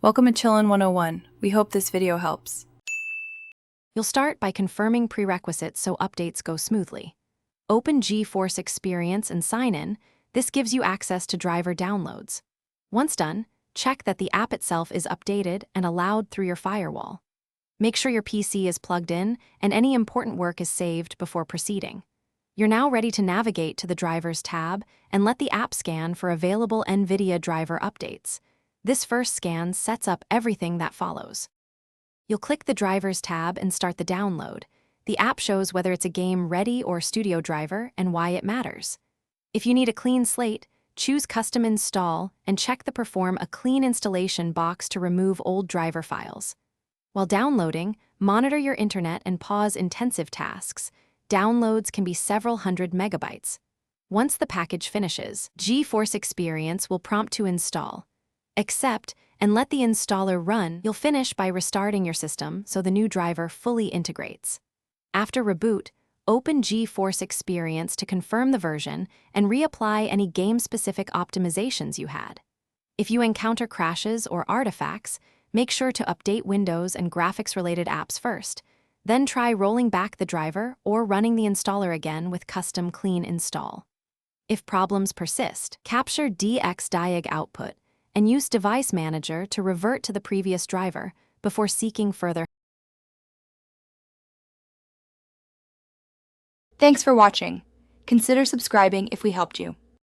Welcome to Chillin' 101. We hope this video helps. You'll start by confirming prerequisites so updates go smoothly. Open Geforce Experience and sign in. This gives you access to driver downloads. Once done, check that the app itself is updated and allowed through your firewall. Make sure your PC is plugged in and any important work is saved before proceeding. You're now ready to navigate to the Drivers tab and let the app scan for available NVIDIA driver updates. This first scan sets up everything that follows. You'll click the Drivers tab and start the download. The app shows whether it's a game-ready or studio driver and why it matters. If you need a clean slate, choose Custom Install and check the Perform a Clean Installation box to remove old driver files. While downloading, monitor your internet and pause intensive tasks. Downloads can be several hundred megabytes. Once the package finishes, Geforce Experience will prompt to install. Accept and let the installer run. You'll finish by restarting your system so the new driver fully integrates. After reboot, open Geforce Experience to confirm the version and reapply any game-specific optimizations you had. If you encounter crashes or artifacts, make sure to update Windows and graphics-related apps first. Then try rolling back the driver or running the installer again with Custom Clean Install. If problems persist, capture DXDiag output and use Device Manager to revert to the previous driver before seeking further. Thanks for watching. Consider subscribing if we helped you.